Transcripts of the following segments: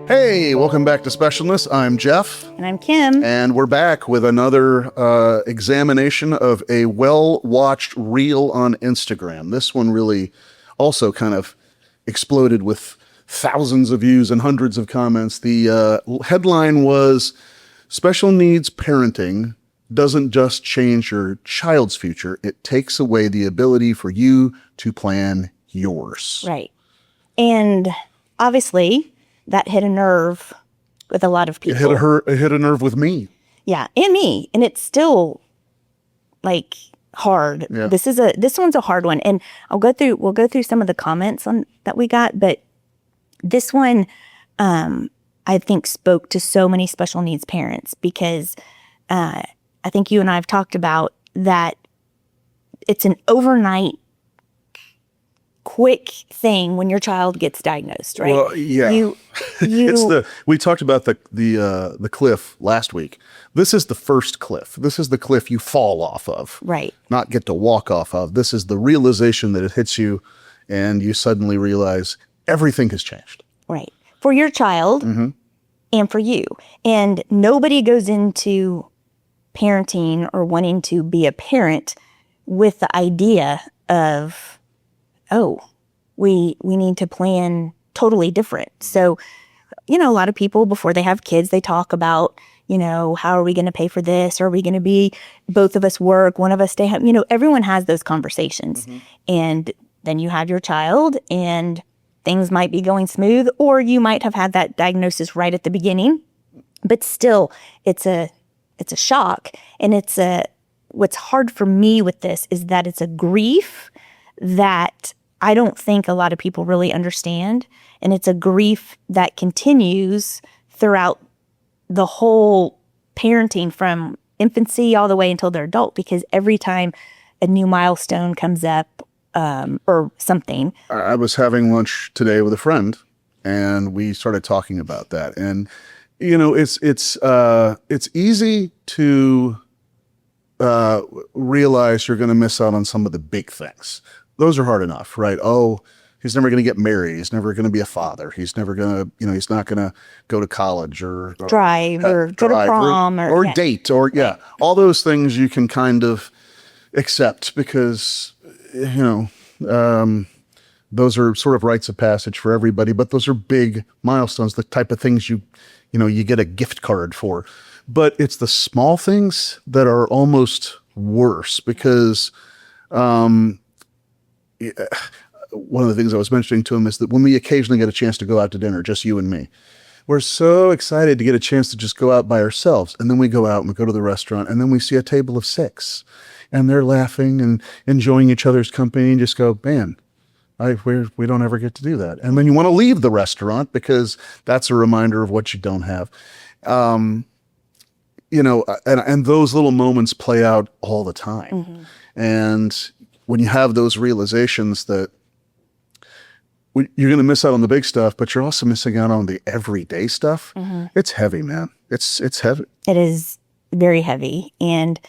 Hey, welcome back to Specialness. I'm Jeff. And I'm Kim. And we're back with another examination of a well-watched reel on Instagram. This one really also kind of exploded with thousands of views and hundreds of comments. The headline was, "Special Needs Parenting doesn't just change your child's future, it takes away the ability for you to plan yours." Right. And obviously, that hit a nerve with a lot of people. It hit a nerve with me. Yeah, and me. And it's still like hard. Yeah. This one's a hard one. And we'll go through some of the comments that we got, but this one I think spoke to so many special needs parents because I think you and I have talked about that it's an overnight quick thing when your child gets diagnosed, right? Well, yeah. We talked about the cliff last week. This is the first cliff. This is the cliff you fall off of. Right. Not get to walk off of. This is the realization that it hits you and you suddenly realize everything has changed. Right. For your child and for you. And nobody goes into parenting or wanting to be a parent with the idea of, oh, we need to plan totally different. So, a lot of people before they have kids, they talk about, how are we going to pay for this? Are we going to be, both of us work, one of us stay home? Everyone has those conversations. And then you have your child and things might be going smooth, or you might have had that diagnosis right at the beginning, but still it's a shock. And what's hard for me with this is that it's a grief that I don't think a lot of people really understand. And it's a grief that continues throughout the whole parenting from infancy all the way until they're adult, because every time a new milestone comes up or something. I was having lunch today with a friend and we started talking about that. And, it's easy to realize you're going to miss out on some of the big things. Those are hard enough, right? Oh, he's never going to get married. He's never going to be a father. He's never going to, he's not going to go to college or drive or go to prom or date or all those things you can kind of accept because, those are sort of rites of passage for everybody, but those are big milestones, the type of things you get a gift card for. But it's the small things that are almost worse because, one of the things I was mentioning to him is that when we occasionally get a chance to go out to dinner, just you and me, we're so excited to get a chance to just go out by ourselves. And then we go out and we go to the restaurant and then we see a table of 6 and they're laughing and enjoying each other's company and just go, man, we don't ever get to do that. And then you want to leave the restaurant because that's a reminder of what you don't have. And those little moments play out all the time. And when you have those realizations that you're going to miss out on the big stuff, but you're also missing out on the everyday stuff, it's heavy, man. It's heavy. It is very heavy. And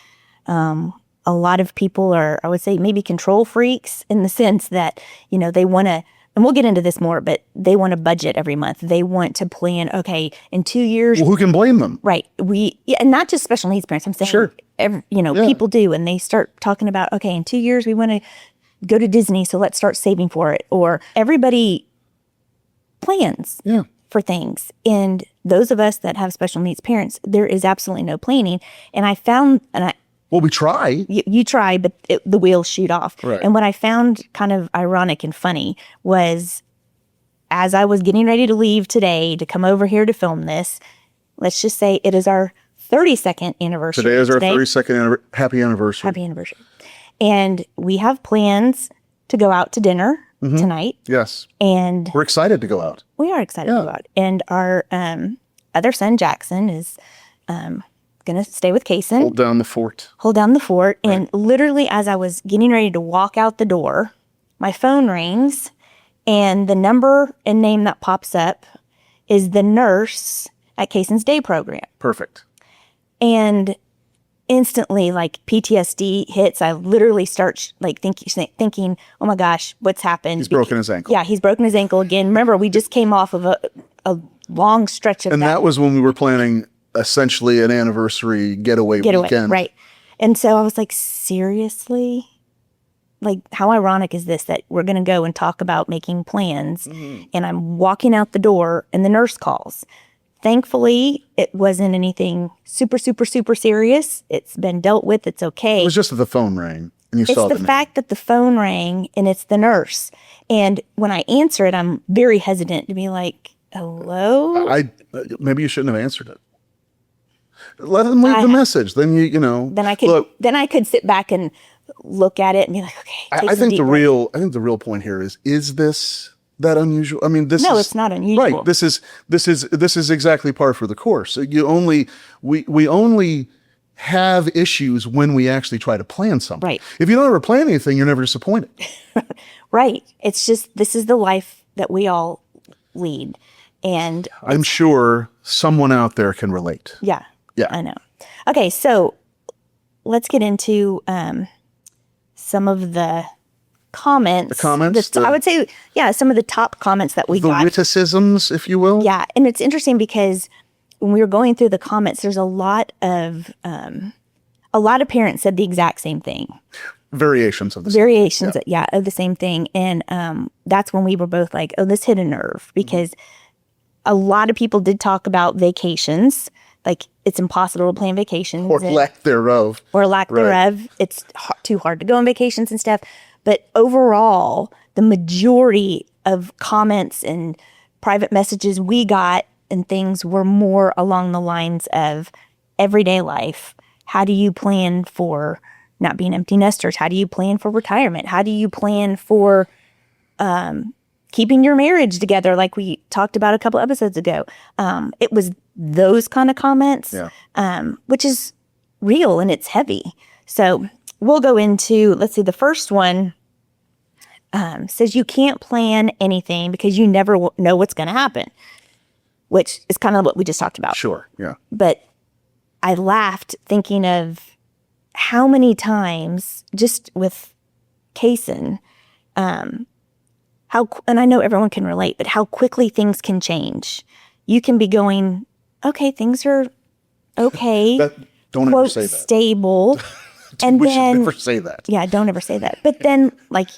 a lot of people are, I would say, maybe control freaks in the sense that, they want to, and we'll get into this more, but they want to budget every month. They want to plan, okay, in 2 years. Well, who can blame them? Right. And not just special needs parents. I'm saying, sure. People do. And they start talking about, okay, in 2 years, we want to go to Disney, so let's start saving for it. Or everybody plans for things. And those of us that have special needs parents, there is absolutely no planning. And I found, well, we try. You try, but the wheels shoot off. Right. And what I found kind of ironic and funny was as I was getting ready to leave today to come over here to film this, let's just say it is our 32nd anniversary. Today is our 32nd happy anniversary. Happy anniversary. And we have plans to go out to dinner tonight. Yes. And we're excited to go out. We are excited to go out. And our other son, Jackson, is going to stay with Kaysen. Hold down the fort. Right. And literally as I was getting ready to walk out the door, my phone rings and the number and name that pops up is the nurse at Kaysen's day program. Perfect. And instantly, like, PTSD hits. I literally start thinking, oh my gosh, what's happened? He's broken his ankle. Yeah, he's broken his ankle again. Remember, we just came off of a long stretch of And that was when we were planning essentially an anniversary getaway weekend. Right. And so I was like, seriously? Like, how ironic is this that we're going to go and talk about making plans and I'm walking out the door and the nurse calls. Thankfully, it wasn't anything super, super, super serious. It's been dealt with. It's okay. It was just that the phone rang and you saw It's the fact that the phone rang and it's the nurse. And when I answer it, I'm very hesitant to be like, hello? Maybe you shouldn't have answered it. Let them leave the message. Then Then I could then I could sit back and look at it and be like, okay. I think the real point here is this that unusual? I mean, it's not unusual. Right. This is exactly par for the course. We only have issues when we actually try to plan something. Right. If you don't ever plan anything, you're never disappointed. Right. It's just, this is the life that we all lead. And I'm sure someone out there can relate. Yeah. Yeah. I know. Okay. So let's get into some of the comments. I would say, some of the top comments that we got. The witticisms, if you will. Yeah. And it's interesting because when we were going through the comments, there's a lot of parents said the exact same thing. Variations of the of the same thing. And that's when we were both like, oh, this hit a nerve, because a lot of people did talk about vacations. Like, it's impossible to plan vacations. Or lack thereof. It's too hard to go on vacations and stuff. But overall, the majority of comments and private messages we got and things were more along the lines of everyday life. How do you plan for not being empty nesters? How do you plan for retirement? How do you plan for keeping your marriage together, like we talked about a couple episodes ago? It was those kind of comments, which is real and it's heavy. So we'll go into, let's see, the first one says you can't plan anything because you never know what's going to happen, which is kind of what we just talked about. Sure, yeah. But I laughed thinking of how many times, just with Kaysen, and I know everyone can relate, but how quickly things can change. You can be going, okay, things are okay, don't quote, ever say that. Stable, and we then should never say that. Yeah, don't ever say that. But then, like,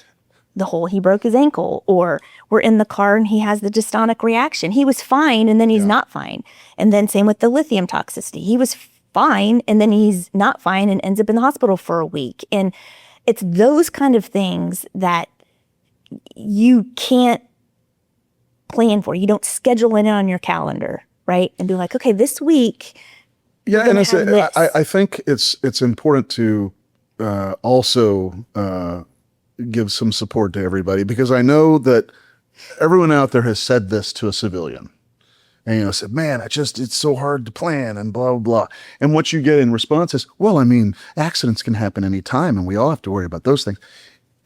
he broke his ankle, or we're in the car and he has the dystonic reaction. He was fine, and then he's not fine. And then same with the lithium toxicity. He was fine, and then he's not fine and ends up in the hospital for a week. And it's those kind of things that you can't plan for. You don't schedule it on your calendar, right? And be like, okay, this week. Yeah, and I think it's important to also give some support to everybody, because I know that everyone out there has said this to a civilian. And, said, man, it's so hard to plan and blah, blah, blah. And what you get in response is, well, I mean, accidents can happen anytime and we all have to worry about those things.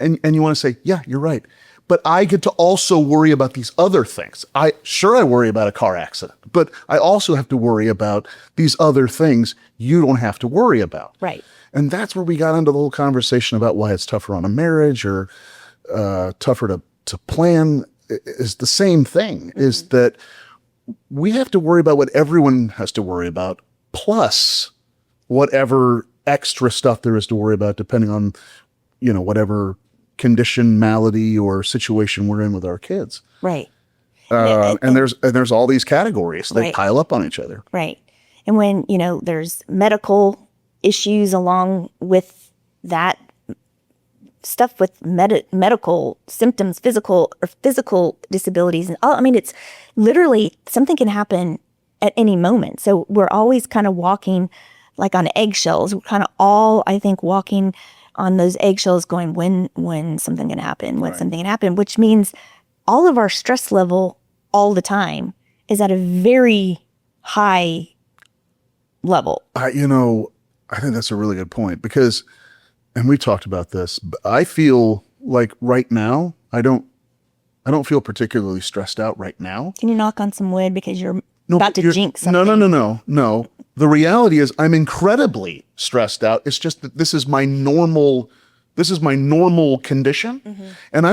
And you want to say, yeah, you're right. But I get to also worry about these other things. I worry about a car accident, but I also have to worry about these other things you don't have to worry about. Right. And that's where we got into the whole conversation about why it's tougher on a marriage or tougher to plan. Is the same thing, is that we have to worry about what everyone has to worry about, plus whatever extra stuff there is to worry about, depending on, whatever condition, malady, or situation we're in with our kids. Right. And there's all these categories. They pile up on each other. Right. And when, there's medical issues along with that stuff, with medical symptoms, physical disabilities. And it's literally something can happen at any moment. So we're always kind of walking like on eggshells. We're kind of all, I think, walking on those eggshells going, when something can happen, something can happen, which means all of our stress level all the time is at a very high level. I think that's a really good point, because, and we talked about this, but I feel like right now, I don't feel particularly stressed out right now. Can you knock on some wood, because you're about to jinx something? No. The reality is I'm incredibly stressed out. It's just that this is my normal condition. Mm-hmm. And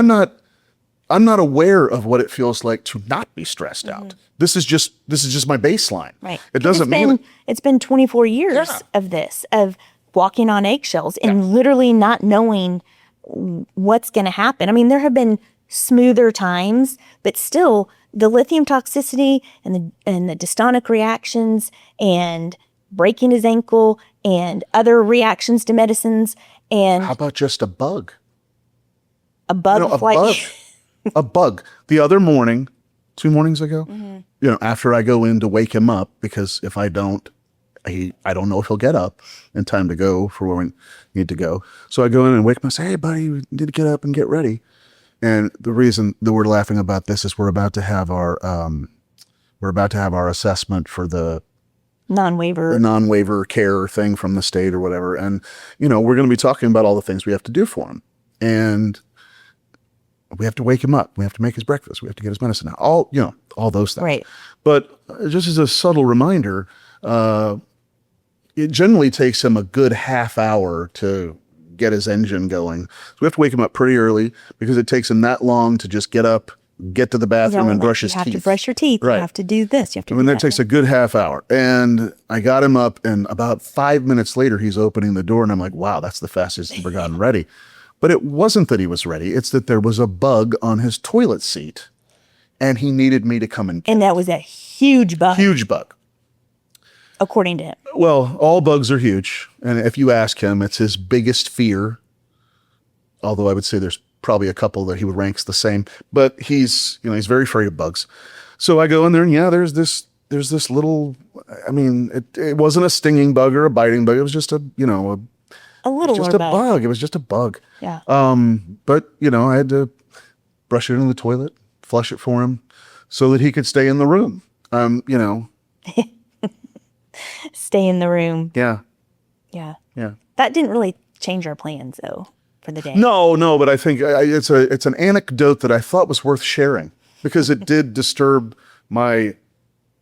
I'm not aware of what it feels like to not be stressed out. This is just my baseline. Right. It doesn't mean it's been 24 years Yeah. of this, of walking on eggshells and literally not knowing what's going to happen. I mean, there have been smoother times, but still the lithium toxicity and the dystonic reactions and breaking his ankle and other reactions to medicines and how about just a bug? a bug A flight. bug. A bug. The other morning, 2 mornings ago, after I go in to wake him up, because if I don't, I don't know if he'll get up in time to go for where we need to go. So I go in and wake him up and say, hey, buddy, you need to get up and get ready. And the reason that we're laughing about this is we're about to have our assessment for the non-waiver care thing from the state or whatever. And, we're going to be talking about all the things we have to do for him. And we have to wake him up. We have to make his breakfast. We have to get his medicine out. All those things. Right. But just as a subtle reminder, it generally takes him a good half hour to get his engine going. So we have to wake him up pretty early because it takes him that long to just get up, get to the bathroom and brush his teeth. You have to brush your teeth. Right. You have to do this. You have to do that that. takes a good half hour. And I got him up, and about 5 minutes later, he's opening the door, and I'm like, wow, that's the fastest he's ever gotten ready. But it wasn't that he was ready. It's that there was a bug on his toilet seat, and he needed me to come and get And that was a huge bug, huge bug. according to him. Well, all bugs are huge. And if you ask him, it's his biggest fear. Although I would say there's probably a couple that he would rank the same. But he's very afraid of bugs. So I go in there, and there's this little, it wasn't a stinging bug or a biting bug. It was just a little just a bug. It was just a bug. Yeah. But I had to brush it in the toilet, flush it for him so that he could stay in the room. Stay in the room. Yeah. Yeah. Yeah. That didn't really change our plans, though, for the day. No, but I think it's an anecdote that I thought was worth sharing because it did disturb my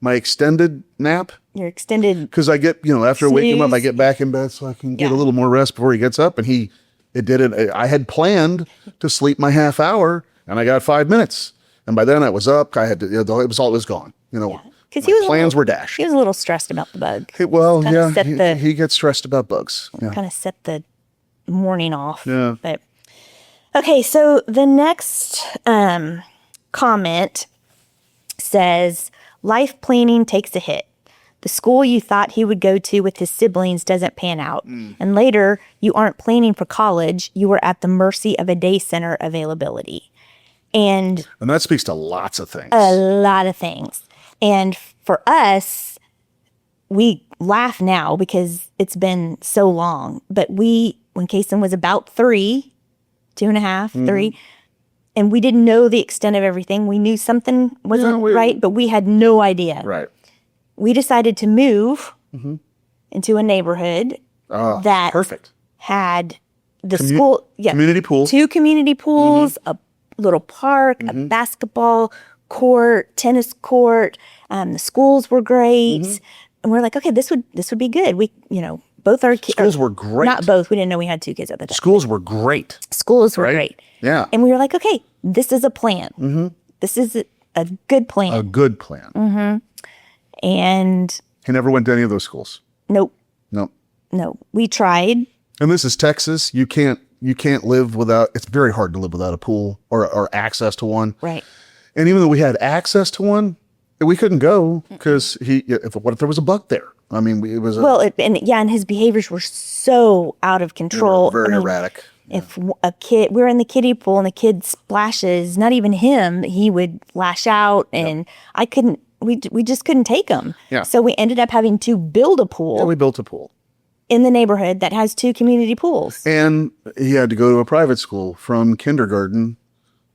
extended nap. Your extended. Because I get, after I wake him up, I snooze. get back in bed so I can get Yeah. a little more rest before he gets up. And it did it. I had planned to sleep my half hour, and I got 5 minutes. And by then I was up. I had to. It was gone. Because my plans were dashed. He was a little stressed about the bug. Well, Kinda yeah, set he gets stressed about bugs. Yeah. Kind of set the morning off. Yeah. But okay, so the next comment says, life planning takes a hit. The school you thought he would go to with his siblings doesn't pan out. And later, you aren't planning for college. You were at the mercy of a day center availability. And that speaks to lots of things. a lot of things. And for us, we laugh now because it's been so long. But when Kason was about 3, 2.5, 3, and we didn't know the extent of everything. We knew something wasn't right, but we had no idea. Right. We decided to move into a neighborhood that Perfect. had the school, Community pool. 2 community pools, a little park, a basketball court, tennis court. The schools were great, and we're like, okay, this would be good. We, both our kids. Schools were great. Not both. We didn't know we had 2 kids at the time. Schools were great. Schools were Right? great. Yeah. And we were like, okay, this is a plan. This is a good plan. A good plan. And He never went to any of those schools. nope, No. no. We tried. And this is Texas. You can't live without. It's very hard to live without a pool or access to one. Right. And even though we had access to one, we couldn't go because what if there was a bug there? I mean, it was and his behaviors were so out of control. very I mean, erratic. If we're in the kiddie pool and the kid splashes, not even him, he would lash out, and I couldn't. We just couldn't take him. Yeah. So we ended up having to build a pool Yeah, we built a pool. in the neighborhood that has 2 community pools. And he had to go to a private school from kindergarten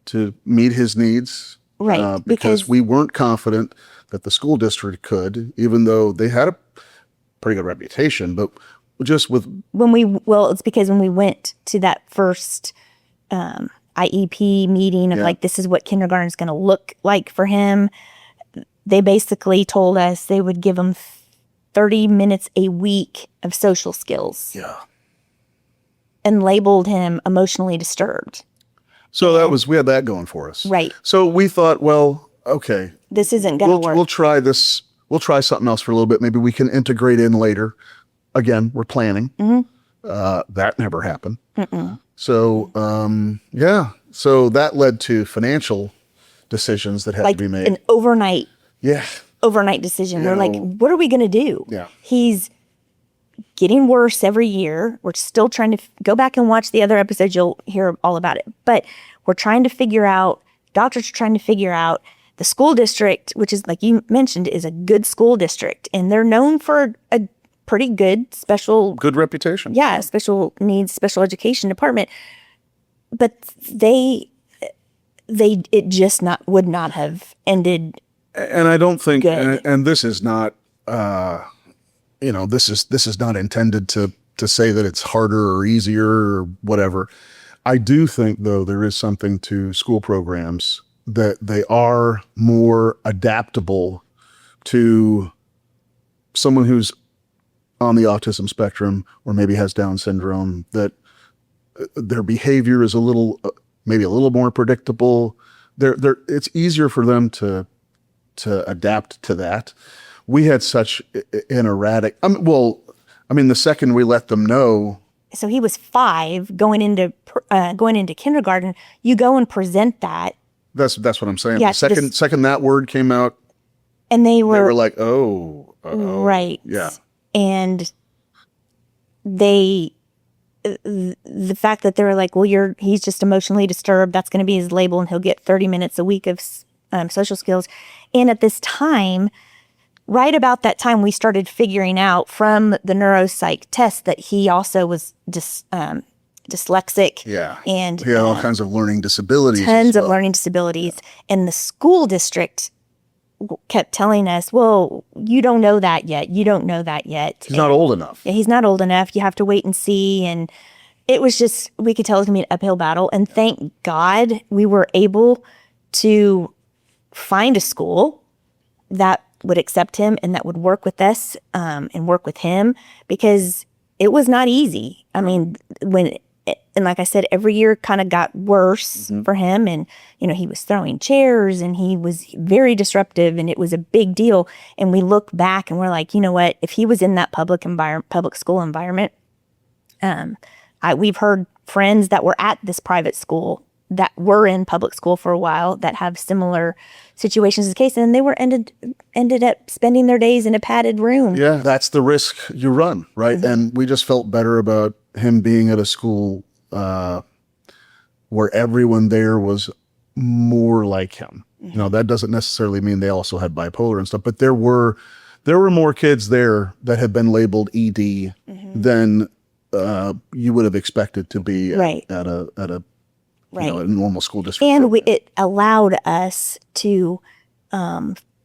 to meet his needs. Right, Because because- we weren't confident that the school district could, even though they had a pretty good reputation, but just with It's because when we went to that first IEP meeting of like, this is what kindergarten is going to look like for him, they basically told us they would give him 30 minutes a week of social skills yeah. and labeled him emotionally disturbed. So we had that going for us. Right. So we thought, well, okay, This isn't going to work. we'll try this. We'll try something else for a little bit. Maybe we can integrate in later. Again, we're planning. That never happened. So, so that led to financial decisions that had to be made. An overnight Yeah. decision. You We're like, know, what are we going to do? Yeah. He's getting worse every year. We're still trying to go back and watch the other episodes. You'll hear all about it. But we're trying to figure out, doctors are trying to figure out the school district, which is, like you mentioned, is a good school district. And they're known for a pretty good good reputation. Yeah, special needs, special education department. But it just would not have ended. And I don't think, good. and this is not, this is not intended to say that it's harder or easier or whatever. I do think, though, there is something to school programs that they are more adaptable to someone who's on the autism spectrum or maybe has Down syndrome, that their behavior is maybe a little more predictable. It's easier for them to adapt to that. We had such an erratic, the second we let them know. So he was 5 going into kindergarten. You go and present that. That's what I'm saying. Yeah, the second that word came out, and they were like, oh, right. Yeah. And the fact that they were like, well, he's just emotionally disturbed. That's going to be his label, and he'll get 30 minutes a week of social skills. And at this time, right about that time, we started figuring out from the neuropsych test that he also was dyslexic. Yeah. And he had all kinds of learning disabilities. Tons of learning disabilities. And the school district kept telling us, well, you don't know that yet. You don't know that yet. He's not old enough. Yeah, he's not old enough. You have to wait and see. And it was just, we could tell it was going to be an uphill battle. And thank God we were able to find a school that would accept him and that would work with us and work with him, because it was not easy. I mean, and like I said, every year kind of got worse for him. And, he was throwing chairs and he was very disruptive, and it was a big deal. And we look back and we're like, you know what, if he was in that public school environment, we've heard friends that were at this private school that were in public school for a while that have similar situations as case, and they were ended up spending their days in a padded room. Yeah, that's the risk you run, right? And we just felt better about him being at a school where everyone there was more like him. That doesn't necessarily mean they also had bipolar and stuff, but there were more kids there that had been labeled ED than you would have expected to be right. at a right. A normal school district. And it allowed us to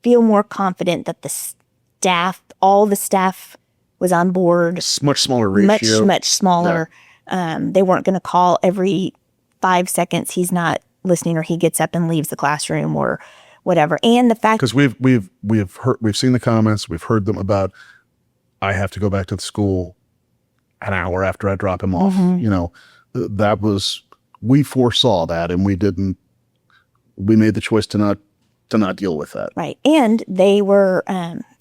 feel more confident that all the staff was on board. Much smaller ratio. Much smaller. Yeah. They weren't going to call every 5 seconds he's not listening or he gets up and leaves the classroom or whatever. And the fact, because we've seen the comments, we've heard them about, I have to go back to the school an hour after I drop him off. That was, we foresaw that, and we made the choice to not deal with that. Right. And they were,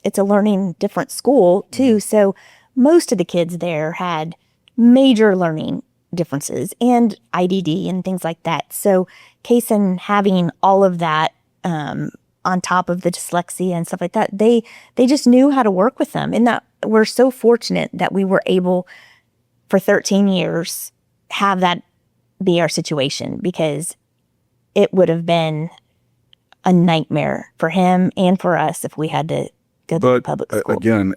it's a learning different school too. So most of the kids there had major learning differences and IDD and things like that. So Kaysen having all of that on top of the dyslexia and stuff like that, they just knew how to work with them. And that we're so fortunate that we were able for 13 years have that be our situation, because it would have been a nightmare for him and for us if we had to go to public school. Again,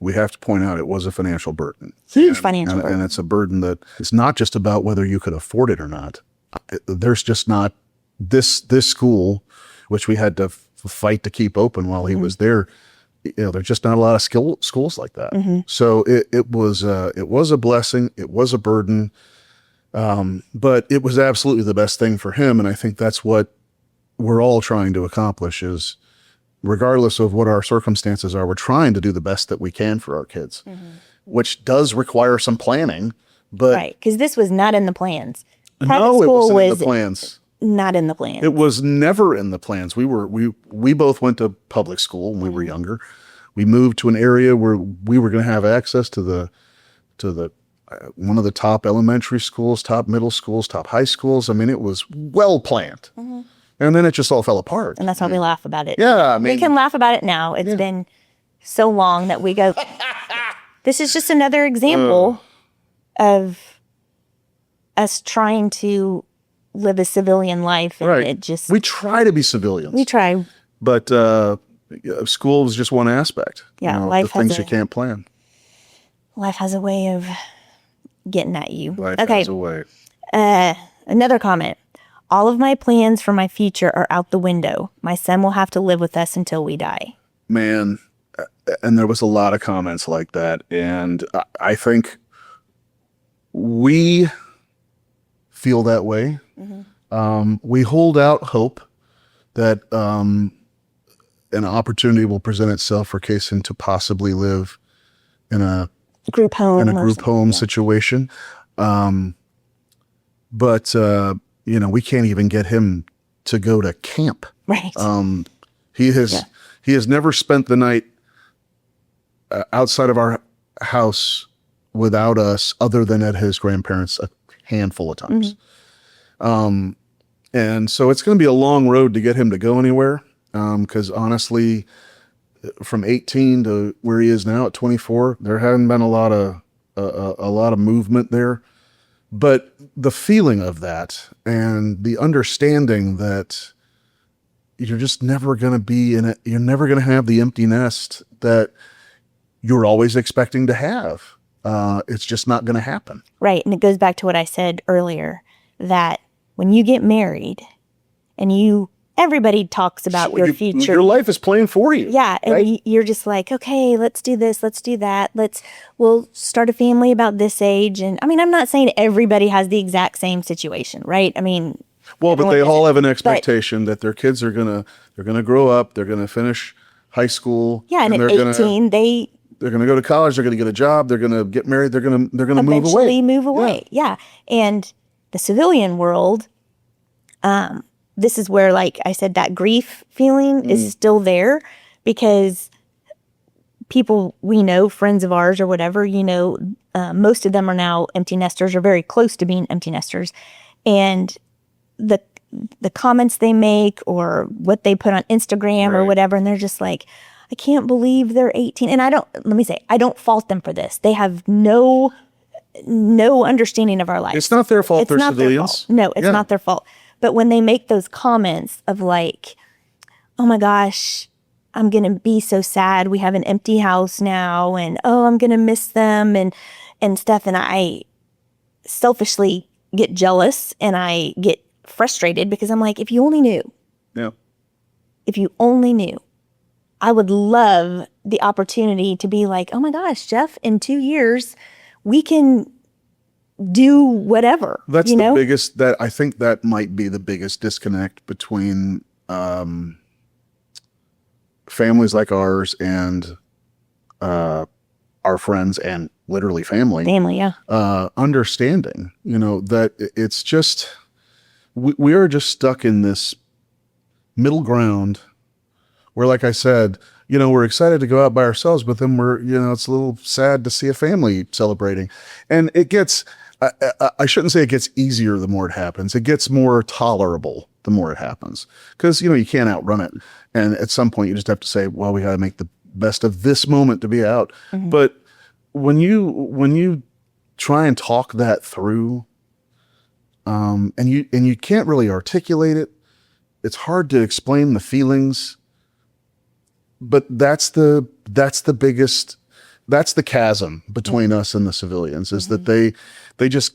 we have to point out it was a financial burden. Huge financial burden. And it's a burden that it's not just about whether you could afford it or not. There's just not this school, which we had to fight to keep open while he was there. There's just not a lot of schools like that. So it was a blessing. It was a burden. But it was absolutely the best thing for him. And I think that's what we're all trying to accomplish is, regardless of what our circumstances are, we're trying to do the best that we can for our kids, which does require some planning. But right, because this was not in the plans. Private No, it school wasn't in was the plans. not in the plan. It was never in the plans. We both went to public school when we were younger. We moved to an area where we were going to have access to the one of the top elementary schools, top middle schools, top high schools. I mean, it was well planned. And then it just all fell apart. And that's why we laugh about it. Yeah, I we mean, can laugh about it now. It's been so long that we go, this is just another example of us trying to live a civilian life. And right. it just, We try to be civilians. we try. But school is just one aspect. Yeah, the life has things a- you can't plan. Life has a way of getting at you. Life Okay. has a way. Another comment. All of my plans for my future are out the window. My son will have to live with us until we die. Man, and there was a lot of comments like that. And I think we feel that way. We hold out hope that an opportunity will present itself for Kaysen to possibly live in a Group home. in a or group something. home situation. But we can't even get him to go to camp. Right. He has never spent the night outside of our house without us, other than at his grandparents' a handful of times. And so it's going to be a long road to get him to go anywhere. Because honestly, from 18 to where he is now at 24, there hadn't been a lot of movement there. But the feeling of that and the understanding that you're just never going to be in it, you're never going to have the empty nest that you're always expecting to have. It's just not going to happen. Right. And it goes back to what I said earlier, that when you get married and everybody talks about your future. Your life is playing for you. Yeah. And right? you're just like, okay, let's do this. Let's do that. We'll start a family about this age. And I mean, I'm not saying everybody has the exact same situation, right? I mean, well, but they everyone all isn't. have an expectation that their kids are they're gonna grow up, they're gonna finish high school. Yeah. And at they're 18, they're gonna go to college, they're gonna get a job, they're gonna get married, they're gonna move eventually away. move away. Yeah. And the civilian world, this is where, like I said, that grief feeling is still there, because people we know, friends of ours or whatever, most of them are now empty nesters or very close to being empty nesters. And the comments they make or what they put on Instagram or Right. whatever, and they're just like, I can't believe they're 18. And I don't fault them for this. They have no understanding of our life. It's not their fault. It's They're not their civilians. fault. No, it's Yeah. not their fault. But when they make those comments of like, oh my gosh, I'm going to be so sad. We have an empty house now. And oh, I'm going to miss them and stuff. And I selfishly get jealous and I get frustrated, because I'm like, if you only knew, Yeah. I would love the opportunity to be like, oh my gosh, Jeff, in 2 years, we can do whatever. That's the biggest, that I think that might be the biggest disconnect between families like ours and our friends and literally family. Family, yeah. Understanding, that it's just, we are just stuck in this middle ground where, like I said, we're excited to go out by ourselves, but then it's a little sad to see a family celebrating. And it gets, I shouldn't say it gets easier the more it happens. It gets more tolerable the more it happens, because, you can't outrun it. And at some point you just have to say, well, we got to make the best of this moment to be out. Mm-hmm. But when you try and talk that through, and you can't really articulate it, it's hard to explain the feelings. But that's the biggest, that's the chasm between us and the civilians, is that they just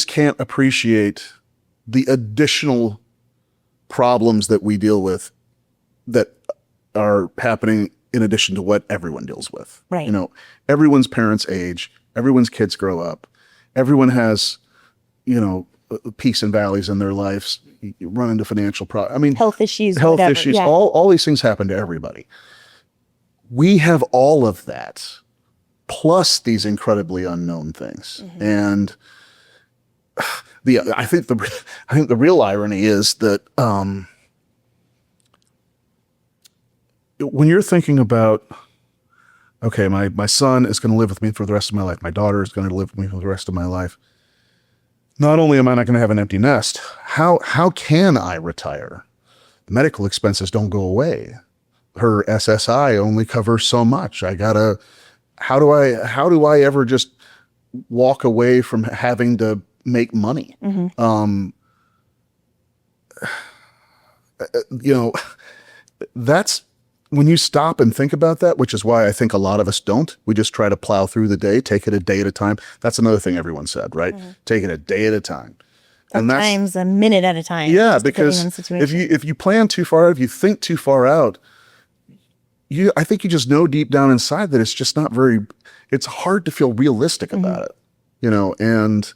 can't appreciate the additional problems that we deal with that are happening in addition to what everyone deals with. Right. Everyone's parents age, everyone's kids grow up, everyone has, peaks and valleys in their lives. You run into financial problems. I mean, health issues, whatever. Yeah. All these things happen to everybody. We have all of that, plus these incredibly unknown things. Mm-hmm. And I think the real irony is that when you're thinking about, okay, my son is going to live with me for the rest of my life, my daughter is going to live with me for the rest of my life. Not only am I not going to have an empty nest, how can I retire? The medical expenses don't go away. Her SSI only covers so much. How do I ever just walk away from having to make money? That's when you stop and think about that, which is why I think a lot of us don't. We just try to plow through the day, take it a day at a time. That's another thing everyone said, right? Take it a day at a time. And Sometimes a minute at a time. Yeah, just depending because on the situation. if you plan too far out, if you think too far out, I think you just know deep down inside that it's just not it's hard to feel realistic about it, and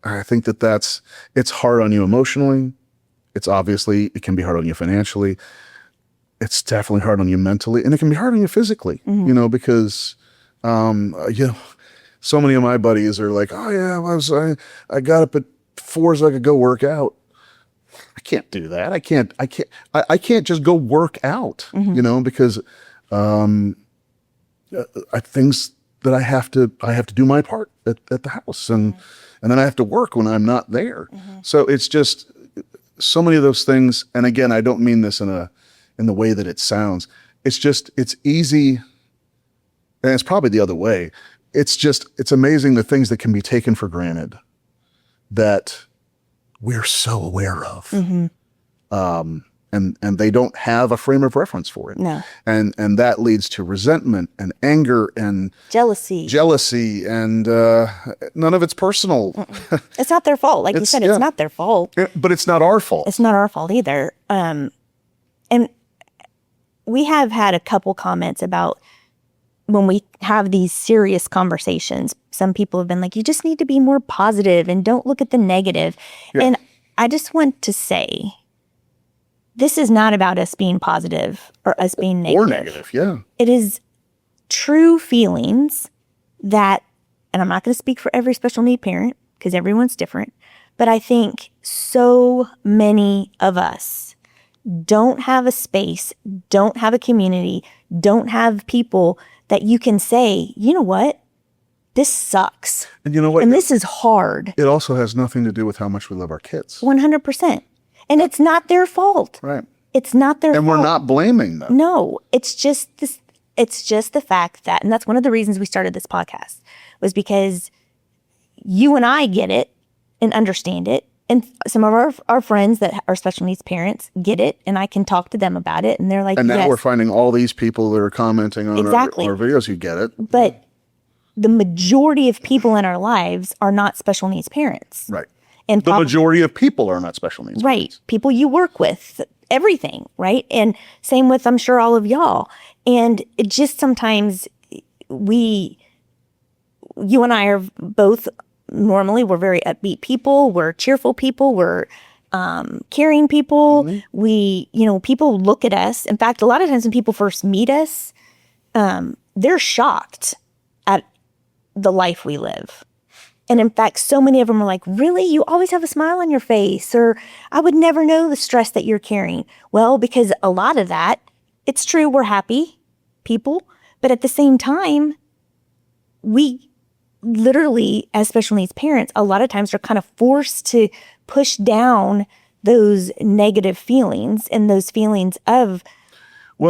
I think it's hard on you emotionally. It can be hard on you financially. It's definitely hard on you mentally, and it can be hard on you physically, because, so many of my buddies are like, oh yeah, I got up at 4 so I could go work out. I can't do that. I can't just go work out, because things that I have to do my part at the house, and then I have to work when I'm not there. So it's just so many of those things. And again, I don't mean this in the way that it sounds. It's easy, and it's probably the other way. It's amazing the things that can be taken for granted that we're so aware of. And they don't have a frame of reference for it. No. And that leads to resentment and anger and Jealousy, and none of it's personal. It's not their fault. Like you said, it's not their fault. But it's not our fault. It's not our fault either. And we have had a couple comments about when we have these serious conversations, some people have been like, you just need to be more positive and don't look at the negative. Yeah. And I just want to say, this is not about us being positive or us being negative. Or negative, yeah. It is true feelings that, and I'm not going to speak for every special need parent because everyone's different, but I think so many of us don't have a space, don't have a community, don't have people that you can say, you know what, this sucks. And you know what? And this is hard. It also has nothing to do with how much we love our kids. 100%. And it's not their fault. Right. It's not their fault. And we're not blaming them. No, it's just this. It's just the fact that, and that's one of the reasons we started this podcast, was because you and I get it and understand it. And some of our friends that are special needs parents get it, and I can talk to them about it, and they're like, and now yes. We're finding all these people that are commenting on our videos who get it. But the majority of people in our lives are not special needs parents. Right. And the majority of people are not special needs right. parents. People you work with, everything, right? And same with, I'm sure, all of y'all. And it just sometimes you and I are both, normally we're very upbeat people, we're cheerful people, we're caring people. Mm-hmm. People look at us. In fact, a lot of times when people first meet us, they're shocked at the life we live. And in fact, so many of them are like, really? You always have a smile on your face? Or I would never know the stress that you're carrying. Well, because a lot of that, it's true, we're happy people. But at the same time, we literally, as special needs parents, a lot of times are kind of forced to push down those negative feelings and those feelings of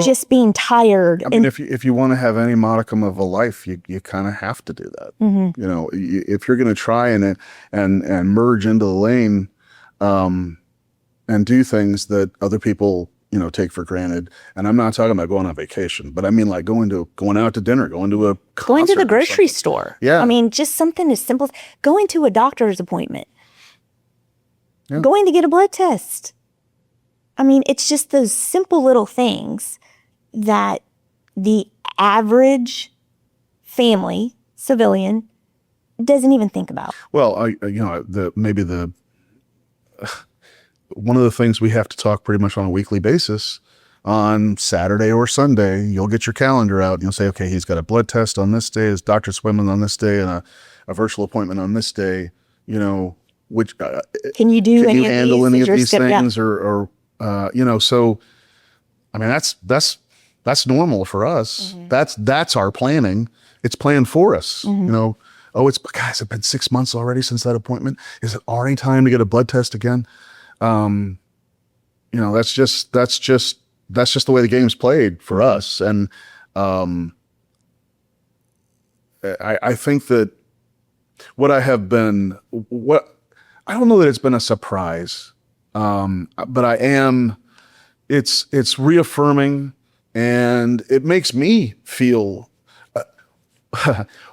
just being tired. I mean, if you want to have any modicum of a life, you kind of have to do that. Mm-hmm. If you're going to try and merge into the lane, and do things that other people take for granted. And I'm not talking about going on vacation, but I mean like going out to dinner, going to a concert, going to the grocery store. Yeah, I mean, just something as simple as going to a doctor's appointment, going to get a blood test. I mean, it's just those simple little things that the average family, civilian, doesn't even think about. Well, one of the things we have to talk pretty much on a weekly basis, on Saturday or Sunday, you'll get your calendar out and you'll say, okay, he's got a blood test on this day, his doctor's appointment on this day, and a virtual appointment on this day, which Can you do can any you of handle these? any Is of your these schedule- yeah. things so I mean that's normal for us. That's our planning. It's planned for us. Guys, it's been 6 months already since that appointment. Is it already time to get a blood test again? That's just the way the game's played for us. And I think that I don't know that it's been a surprise, but it's reaffirming, and it makes me feel,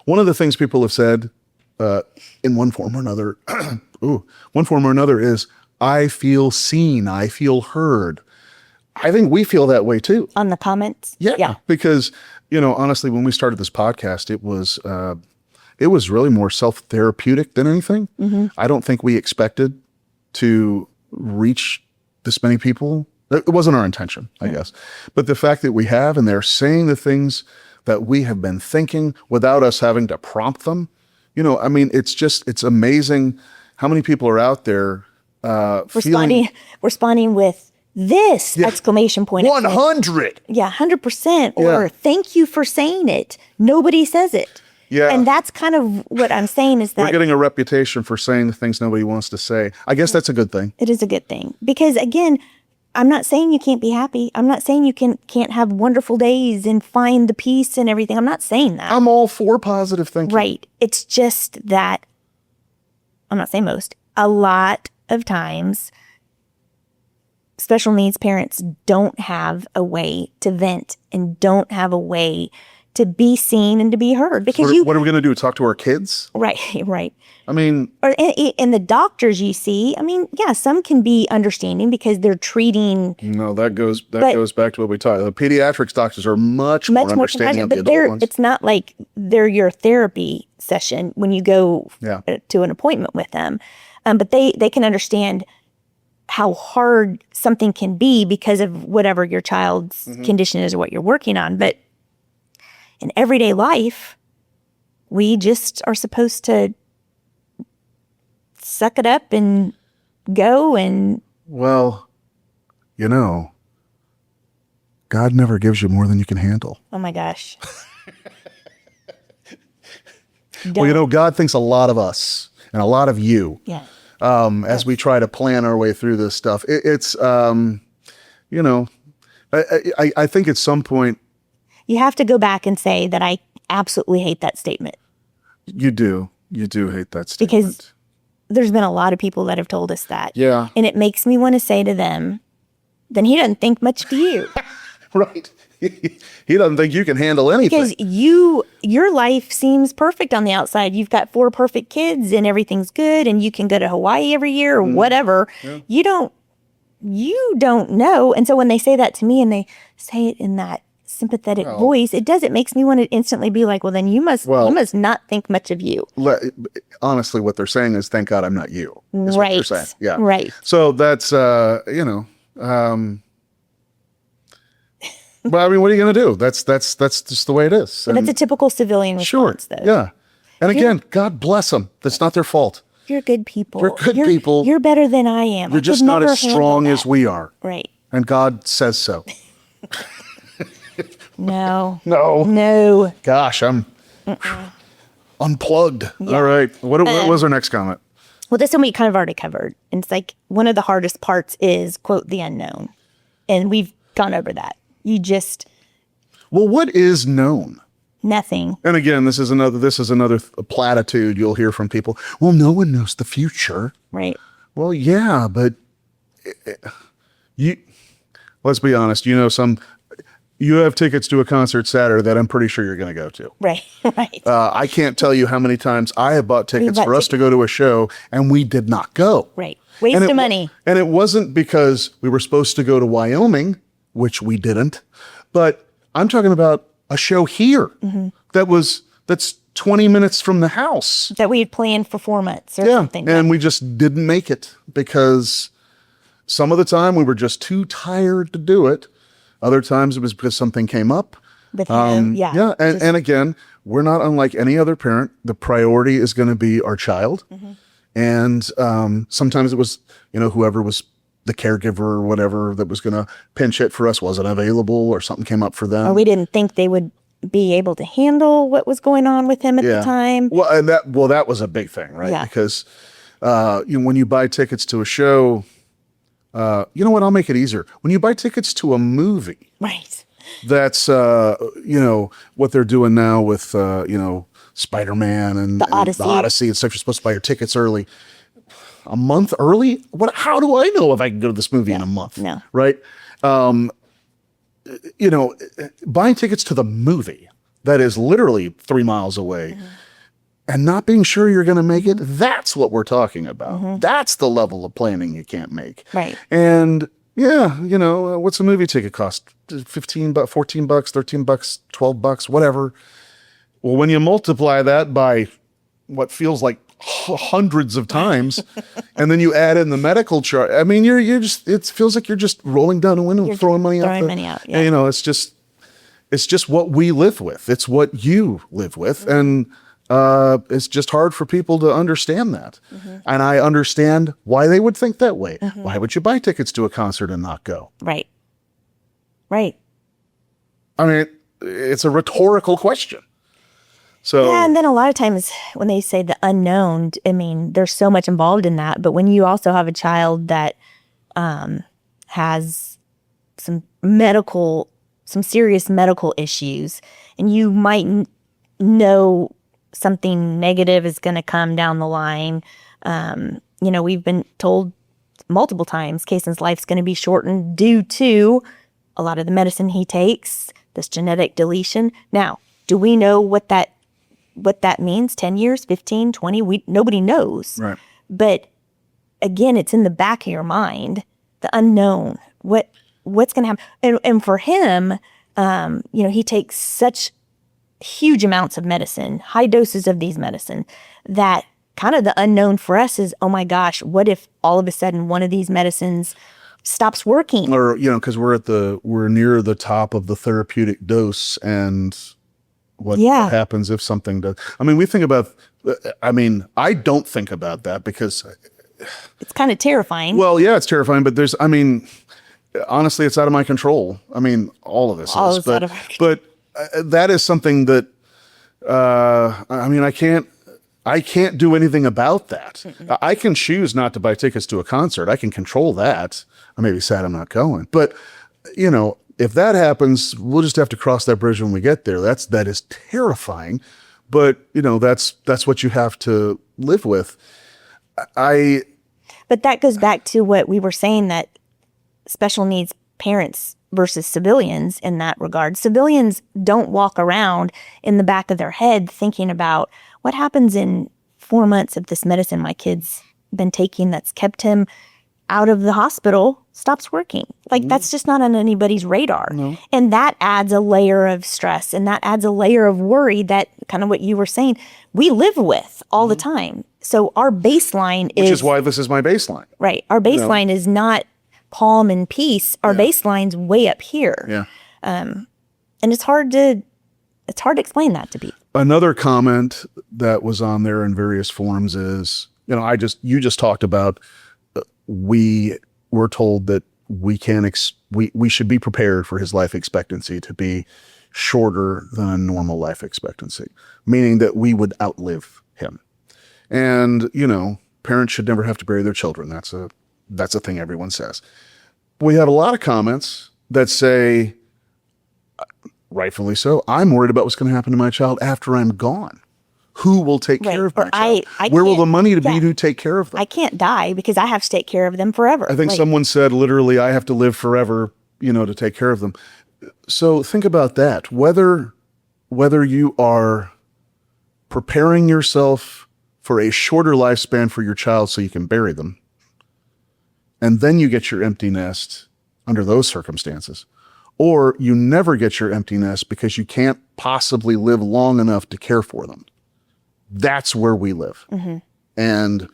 one of the things people have said, in one form or another, is, I feel seen, I feel heard. I think we feel that way too. On the comments? Yeah. Because, honestly, when we started this podcast, it was really more self-therapeutic than anything. I don't think we expected to reach this many people. It wasn't our intention, I guess. But the fact that we have, and they're saying the things that we have been thinking without us having to prompt them, it's amazing how many people are out there responding with this exclamation point. 100. Yeah, 100%. Or Yeah. thank you for saying it. Nobody says it. Yeah. And that's kind of what I'm saying is We're that getting a reputation for saying the things nobody wants to say. I guess that's a good thing. it is a good thing. Because again, I'm not saying you can't be happy. I'm not saying you can't have wonderful days and find the peace and everything. I'm not saying that. I'm all for positive thinking. Right. It's just that, I'm not saying most, a lot of times, special needs parents don't have a way to vent and don't have a way to be seen and to be heard. Because What are we going to do? Talk to our kids? right. I mean, Or and the doctors you see, some can be understanding because they're treating no, that goes back to what we talked. The pediatrics doctors are much more understanding of the but adult ones. it's not like they're your therapy session when you go to an appointment with them. But they can understand how hard something can be because of whatever your child's condition is or what you're working on. But in everyday life, we just are supposed to suck it up and go and... Well, God never gives you more than you can handle. Oh my gosh. Well, God thinks a lot of us and a lot of you. Yeah. As we try to plan our way through this stuff. I think at some point You have to go back and say that I absolutely hate that statement. you do hate that statement. Because there's been a lot of people that have told us that. Yeah. And it makes me want to say to them, then he doesn't think much of you. Right. He doesn't think you can handle anything. Because your life seems perfect on the outside. You've got 4 perfect kids and everything's good and you can go to Hawaii every year or whatever. Yeah. You don't know. And so when they say that to me and they say it in that sympathetic voice, it makes me want to instantly be like, well, then you must not think much of you. Honestly, what they're saying is, thank God I'm not you. Is what they're saying. Yeah. Right. So that's, but I mean, what are you going to do? That's just the way it is. And that's a typical civilian response, though. Yeah. And again, God bless them. That's not their fault. You're good people. You're good people. You're better than I am. You're just not as strong as we are. Right. And God says so. No. Gosh, I'm unplugged. Yeah. All right. What was our next comment? Well, this one we kind of already covered. And it's like one of the hardest parts is, quote, the unknown. And we've gone over that. Well, what is known? Nothing. And again, this is another platitude you'll hear from people. Well, no one knows the future. Right. Well, yeah, but let's be honest. You have tickets to a concert Saturday that I'm pretty sure you're going to go to. Right. I can't tell you how many times I have bought tickets for us to go to a show and we did not go. Right. Waste of money. And it wasn't because we were supposed to go to Wyoming, which we didn't, but I'm talking about a show here that's 20 minutes from the house. That we had planned for 4 months or something. And we just didn't make it because some of the time we were just too tired to do it. Other times it was because something came up. with him. Yeah. Yeah. And again, we're not unlike any other parent. The priority is going to be our child. And sometimes it was, whoever was the caregiver or whatever that was going to pinch it for us wasn't available, or something came up for them. Or we didn't think they would be able to handle what was going on with him at the time. Well, and that was a big thing, right? Yeah. Because when you buy tickets to a show, you know what? I'll make it easier. When you buy tickets to a movie, Right. that's what they're doing now with Spider-Man and The Odyssey. and the Odyssey and stuff. You're supposed to buy your tickets early. A month early? How do I know if I can go to this movie in a month? No. Right? Buying tickets to the movie that is literally 3 miles away and not being sure you're going to make it, that's what we're talking about. That's the level of planning you can't make. Right. And what's a movie ticket cost? $15, $14, $13, $12, whatever. Well, when you multiply that by what feels like hundreds of times, and then you add in the medical charge, I mean, it feels like you're just rolling down a window, throwing money out. Yeah. And, it's just what we live with. It's what you live with. And it's just hard for people to understand that. And I understand why they would think that way. Why would you buy tickets to a concert and not go? Right. Right. I mean, it's a rhetorical question. So Yeah, and then a lot of times when they say the unknown, I mean, there's so much involved in that. But when you also have a child that has some serious medical issues, and you might know something negative is going to come down the line. We've been told multiple times Kaysen's life's going to be shortened due to a lot of the medicine he takes, this genetic deletion. Now, do we know what that means? 10 years, 15, 20? Nobody knows. Right. But again, it's in the back of your mind, the unknown. What's going to happen? And for him, he takes such huge amounts of medicine, high doses of these medicine, that kind of the unknown for us is, oh my gosh, what if all of a sudden one of these medicines stops working? Or, because we're near the top of the therapeutic dose, and what happens if something does. I mean, I don't think about that because it's kind of terrifying. Well, yeah, it's terrifying, but honestly, it's out of my control. I mean, all of this is, but that is something that, I can't do anything about that. I can choose not to buy tickets to a concert. I can control that. I may be sad I'm not going, but if that happens, we'll just have to cross that bridge when we get there. That is terrifying, but that's what you have to live with. But that goes back to what we were saying, that special needs parents versus civilians in that regard. Civilians don't walk around in the back of their head thinking about what happens in 4 months if this medicine my kid's been taking that's kept him out of the hospital stops working. Like, that's just not on anybody's radar. No. And that adds a layer of stress, and that adds a layer of worry that, kind of what you were saying, we live with all the time. So our baseline Which is why this is my baseline. Right. Our baseline is not calm and peace. Our baseline's way up here. Yeah. And it's hard to explain that to people. Another comment that was on there in various forums is, you just talked about, we were told that we should be prepared for his life expectancy to be shorter than a normal life expectancy, meaning that we would outlive him. And, parents should never have to bury their children. That's a thing everyone says. We have a lot of comments that say, rightfully so, I'm worried about what's going to happen to my child after I'm gone. Who will take care of my child? Where will the money be to take care of them? I can't die because I have to take care of them forever. I think someone said, literally, I have to live forever, to take care of them. So think about that. Whether you are preparing yourself for a shorter lifespan for your child so you can bury them, and then you get your empty nest under those circumstances, or you never get your empty nest because you can't possibly live long enough to care for them. That's where we live. And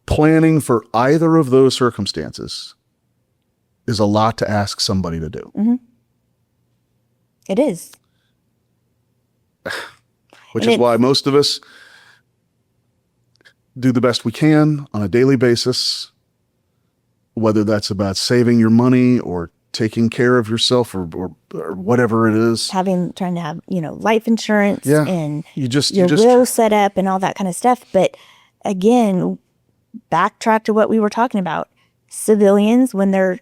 planning for either of those circumstances is a lot to ask somebody to do. Mm-hmm. It is. Which is why most of us do the best we can on a daily basis, whether that's about saving your money or taking care of yourself or whatever it is. Trying to have, life insurance and you just will set up and all that kind of stuff. But again, backtrack to what we were talking about. Civilians, when their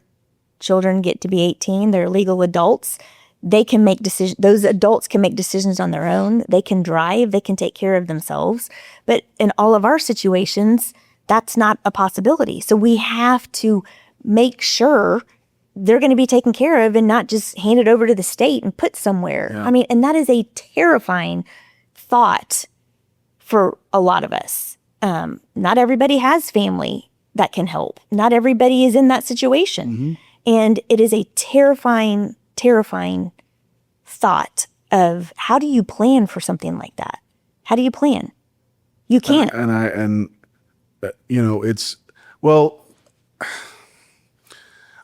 children get to be 18, they're legal adults. They can make decisions. Those adults can make decisions on their own. They can drive. They can take care of themselves. But in all of our situations, that's not a possibility. So we have to make sure they're going to be taken care of and not just handed over to the state and put somewhere. Yeah. I mean, and that is a terrifying thought for a lot of us. Not everybody has family that can help. Not everybody is in that situation. Mm-hmm. And it is a terrifying thought of how do you plan for something like that? How do you plan? You can't. It's, well,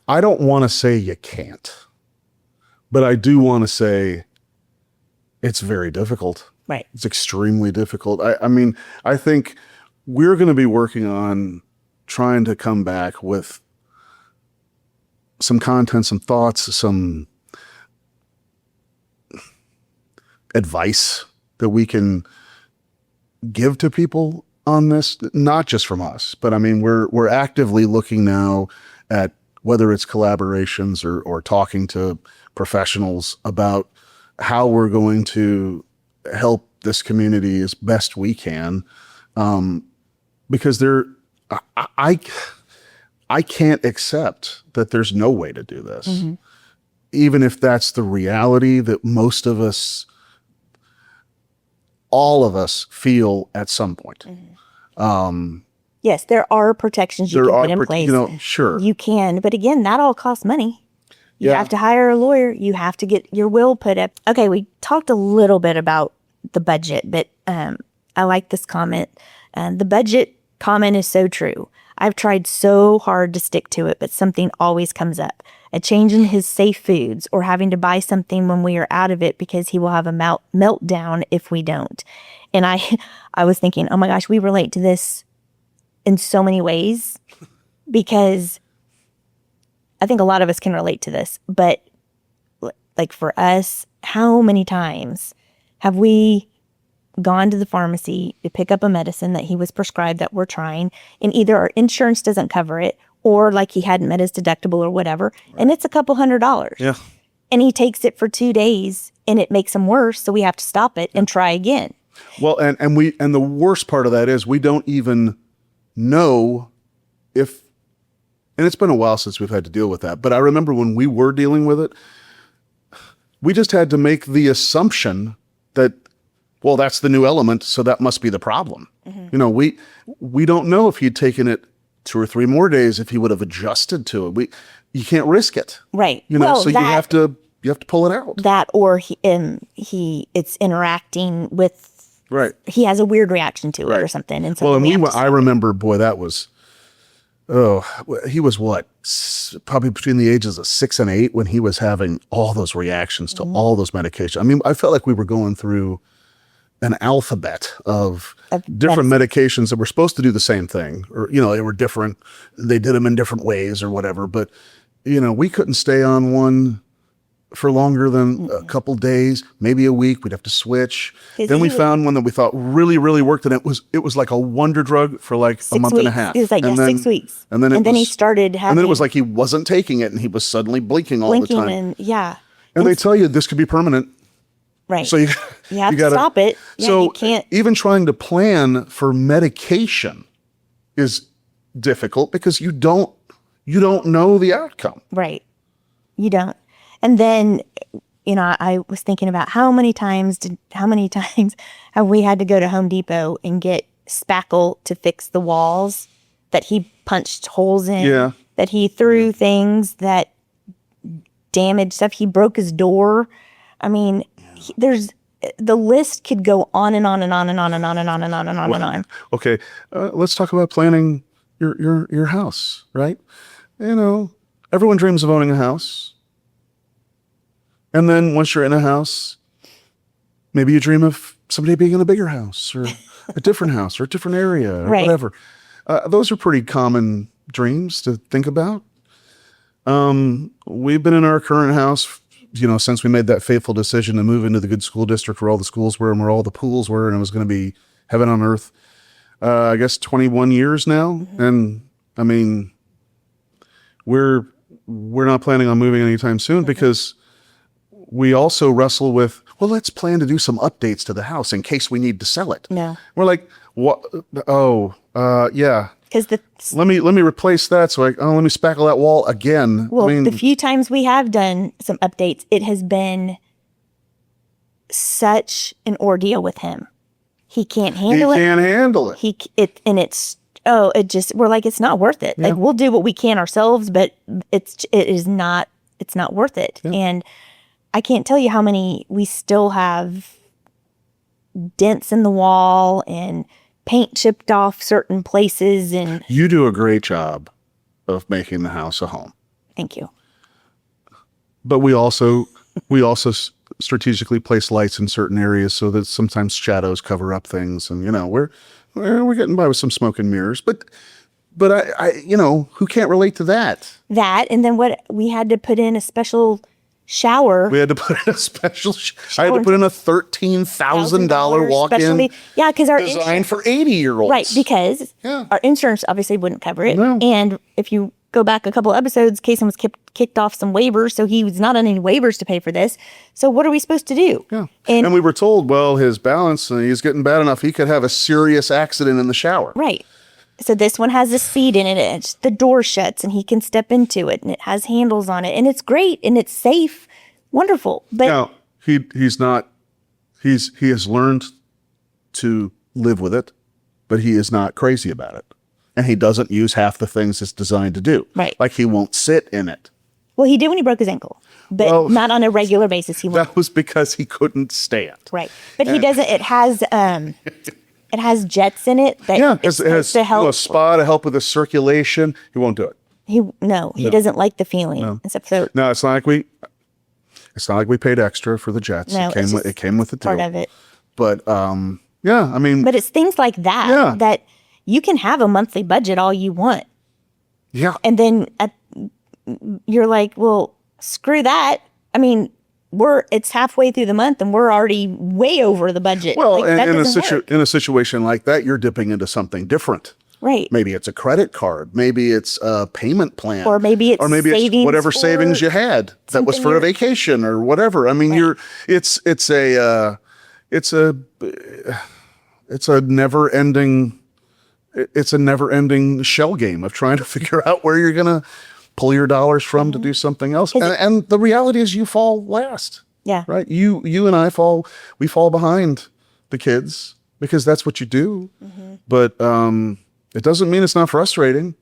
I don't want to say you can't, but I do want to say it's very difficult. Right. It's extremely difficult. I mean, I think we're going to be working on trying to come back with some content, some thoughts, some advice that we can give to people on this, not just from us, but I mean, we're actively looking now at whether it's collaborations or talking to professionals about how we're going to help this community as best we can. Because I can't accept that there's no way to do this. Mm-hmm. Even if that's the reality that most of us, all of us feel at some point. Mm-hmm. Yes, there are protections you can put in place. Sure. You can, but again, that all costs money. You have to hire a lawyer. You have to get your will put up. Okay, we talked a little bit about the budget, but I like this comment. The budget comment is so true. I've tried so hard to stick to it, but something always comes up. A change in his safe foods or having to buy something when we are out of it because he will have a meltdown if we don't. And I was thinking, oh my gosh, we relate to this in so many ways because I think a lot of us can relate to this. But like for us, how many times have we gone to the pharmacy to pick up a medicine that he was prescribed that we're trying, and either our insurance doesn't cover it or like he hadn't met his deductible or whatever, right. And it's a couple $100. Yeah. And he takes it for 2 days and it makes him worse, so we have to stop it and try again. Well, and the worst part of that is we don't even know if, and it's been a while since we've had to deal with that, but I remember when we were dealing with it, we just had to make the assumption that, well, that's the new element, so that must be the problem. Mm-hmm. We don't know if he'd taken it 2 or 3 more days, if he would have adjusted to it. You can't risk it. Right. So you have to pull it out. That or it's interacting with. Right. He has a weird reaction to it or something. And I remember, boy, that was, he was what? Probably between the ages of 6 and 8 when he was having all those reactions to all those medications. I mean, I felt like we were going through an alphabet of different medications that were supposed to do the same thing, or, they were different. They did them in different ways or whatever. But, we couldn't stay on one for longer than a couple days, maybe a week. We'd have to switch. Then we found one that we thought really, really worked. And it was like a wonder drug for like a month and a half. It was like 6 weeks. And then he started having. And then it was like he wasn't taking it and he was suddenly blinking all the time. And they tell you this could be permanent. Right. So you have to stop it. Yeah, so you can't. Even trying to plan for medication is difficult because you don't know the outcome. Right. You don't. And then, I was thinking about how many times have we had to go to Home Depot and get spackle to fix the walls that he punched holes in, that he threw things that damaged stuff. He broke his door. I mean, the list could go on and on and on and on and on and on and on and on and on. Okay, let's talk about planning your house, right? everyone dreams of owning a house. And then once you're in a house, maybe you dream of somebody being in a bigger house or a different house or a different area or Right. whatever. Those are pretty common dreams to think about. We've been in our current house, since we made that fateful decision to move into the good school district where all the schools were and where all the pools were, and it was going to be heaven on earth. I guess 21 years now. And I mean, we're not planning on moving anytime soon because we also wrestle with, well, let's plan to do some updates to the house in case we need to sell it. No. We're like, what? Oh, yeah. Because Let me replace that. So let me spackle that wall again. well, I mean, the few times we have done some updates, it has been such an ordeal with him. He can't he handle it. can't handle it. We're like, it's not worth it. Like, we'll do what we can ourselves, but it's not worth it. Yeah. And I can't tell you how many we still have dents in the wall and paint chipped off certain places. And You do a great job of making the house a home. thank you. But we also strategically place lights in certain areas so that sometimes shadows cover up things, and we're getting by with some smoke and mirrors. But I who can't relate to that? That, and then what we had to put in a special shower. We had to put in a special. I had to put in a $13,000 walk-in specialty. Yeah, because our designed for 80-year-olds. right, because Yeah. our insurance obviously wouldn't cover it. No. And if you go back a couple episodes, Kason was kicked off some waivers, so he was not on any waivers to pay for this. So what are we supposed to do? Yeah. And And we were told, well, his balance, he's getting bad enough. He could have a serious accident in the shower. right. So this one has a seat in it. The door shuts and he can step into it, and it has handles on it, and it's great and it's safe, wonderful. But Now, he has learned to live with it, but he is not crazy about it. And he doesn't use half the things it's designed to do. Right. Like he won't sit in it. well, he did when he broke his ankle, but Well, not on a regular basis. He won't. That was because he couldn't stand. Right. But he doesn't. It has jets in it that Yeah, it's it has supposed to help. a spa to help with the circulation. He won't do it. He doesn't like the feeling. So No, it's not like we paid extra for the jets. No, it's it came with the deal. part of it. But yeah, I mean, But it's things like that Yeah. that you can have a monthly budget all you want. yeah. And then you're like, well, screw that. I mean, it's halfway through the month and we're already way over the budget. Well, Like, that doesn't work. in a situation like that, you're dipping into something different. Right. Maybe it's a credit card. Maybe it's a payment plan. Or maybe it's savings whatever for savings you had that was something for a you're- vacation or whatever. I mean, it's a never ending shell game of trying to figure out where you're gonna pull your dollars from to do something else. And the reality is, you fall last. Yeah. Right. You and I fall behind the kids because that's what you do. But it doesn't mean it's not frustrating.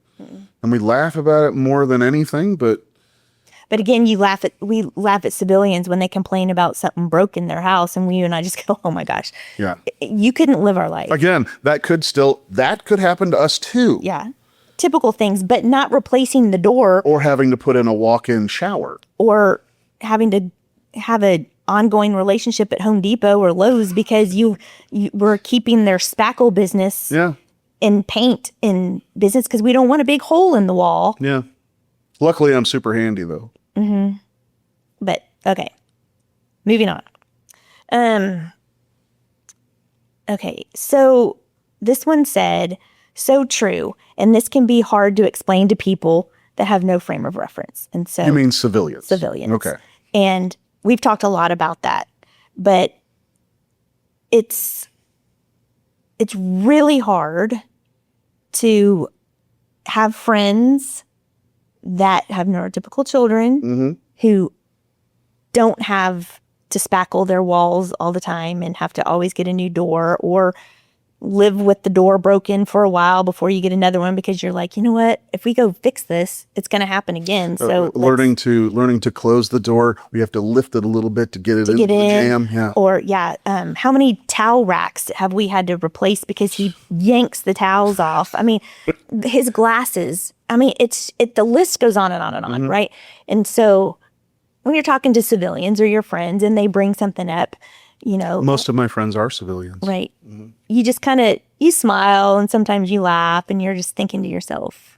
And we laugh about it more than anything. But again, we laugh at civilians when they complain about something broke in their house, and you and I just go, "Oh my gosh, yeah, you couldn't live our life." again, that could happen to us too. Yeah, typical things, but not replacing the door Or having to put in a walk-in shower. or having to have an ongoing relationship at Home Depot or Lowe's because you were keeping their spackle business Yeah. and paint in business because we don't want a big hole in the wall. Yeah. Luckily, I'm super handy though. But okay, moving on. Okay, so this one said, "So true, and this can be hard to explain to people that have no frame of reference." And so You mean civilians? civilians. Okay. And we've talked a lot about that, but it's really hard to have friends that have neurotypical children who don't have to spackle their walls all the time and have to always get a new door, or live with the door broken for a while before you get another one because you're like, you know what? If we go fix this, it's going to happen again. So learning to close the door, we have to lift it a little bit to get it into the jam. Yeah. Or how many towel racks have we had to replace because he yanks the towels off? I mean, his glasses. I mean, the list goes on and on and on, right? And so when you're talking to civilians or your friends and they bring something up, most of my friends are civilians. Right. You just you smile and sometimes you laugh and you're just thinking to yourself,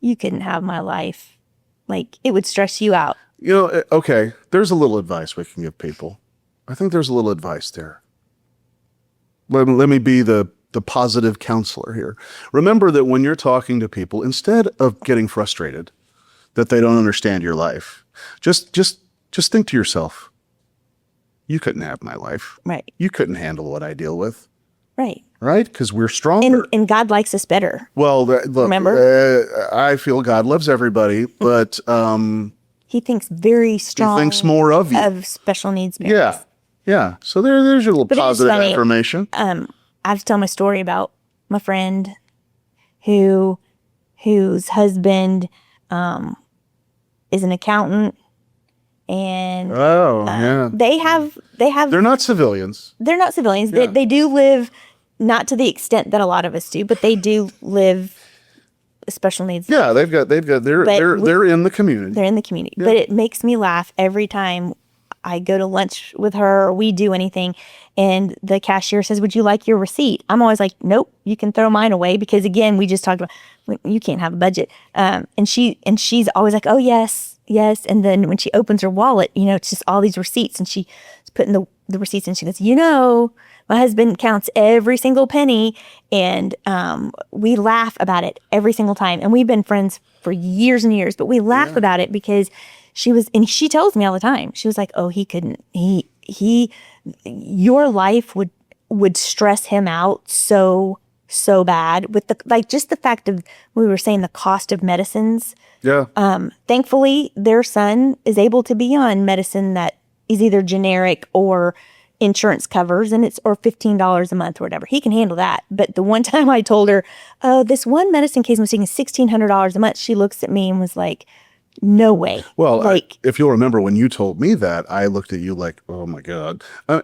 you couldn't have my life. Like, it would stress you out. Okay, there's a little advice we can give people. I think there's a little advice there. Let me be the positive counselor here. Remember that when you're talking to people, instead of getting frustrated that they don't understand your life, just think to yourself, you couldn't have my life. Right. You couldn't handle what I deal with. Right. Right? Because we're stronger. And God likes us better. Well, look, remember? I feel God loves everybody, but he thinks very strong. He thinks more of you. Of special needs parents. Yeah. So there's your little positive affirmation. I have to tell my story about my friend whose husband is an accountant. And they're not civilians. They're not civilians. Yeah. They do live, not to the extent that a lot of us do, but they do live special needs. Yeah, they're in the community. They're in the community. Yeah. But it makes me laugh every time I go to lunch with her or we do anything and the cashier says, "Would you like your receipt?" I'm always like, "Nope, you can throw mine away," because again, we just talked about you can't have a budget. And she's always like, "Oh yes." And then when she opens her wallet, it's just all these receipts and she's putting the receipts and she goes, my husband counts every single penny and we laugh about it every single time. And we've been friends for years and years, but we laugh about it because she tells me all the time, she was like, "Oh, he couldn't, your life would stress him out so bad with just the fact of, we were saying the cost of medicines." Yeah. Thankfully, their son is able to be on medicine that is either generic or insurance covers, and it's or $15 a month or whatever. He can handle that. But the one time I told her, "Oh, this one medicine case was taking $1,600 a month," she looks at me and was like, "No way." Well, if you'll remember when you told me that, I looked at you like, "Oh my God." I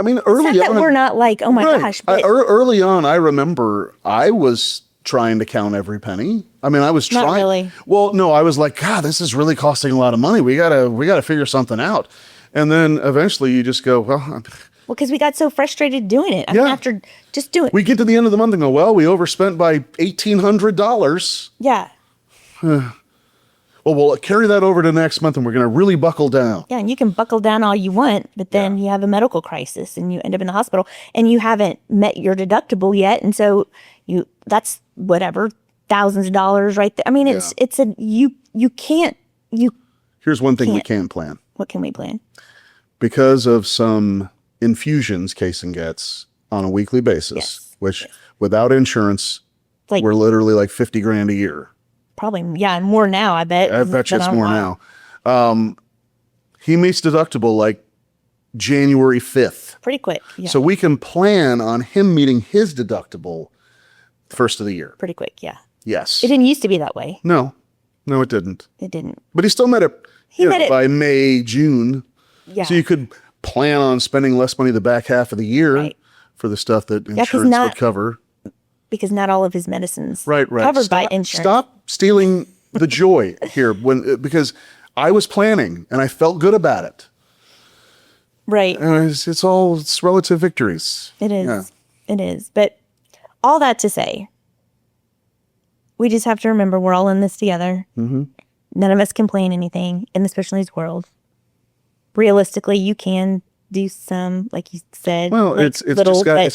mean, early on, we're not like, "Oh my gosh." But early on, I remember I was trying to count every penny. I mean, I was trying. Not really. Well, no, I was like, "God, this is really costing a lot of money. We gotta figure something out." And then eventually, you just go, "Well, because we got so frustrated doing it. I mean, after just doing it, we get to the end of the month and go, well, we overspent by $1,800. Yeah. Well, we'll carry that over to next month and we're going to really buckle down. Yeah, and you can buckle down all you want, but then you have a medical crisis and you end up in the hospital and you haven't met your deductible yet. And so that's whatever, thousands of dollars right there. I mean, you can't. Here's one thing we can plan. What can we plan? Because of some infusions Kaysen gets on a weekly basis, which without insurance, we're literally like $50,000 a year. Probably, and more now, I bet. I bet you it's more now. He meets deductible like January 5th. Pretty quick, yeah. So we can plan on him meeting his deductible first of the year. Pretty quick, yeah. Yes. It didn't used to be that way. No, it didn't. It didn't. But he still met it by May, June. Yeah. So you could plan on spending less money the back half of the year for the stuff that insurance would cover. Because not all of his medicines covered by insurance. Stop stealing the joy here because I was planning and I felt good about it. Right. It's relative victories. It is. Yeah. It is. But all that to say, we just have to remember we're all in this together. Mm-hmm. None of us can plan anything in the special needs world. Realistically, you can do some, like you said. Well, it's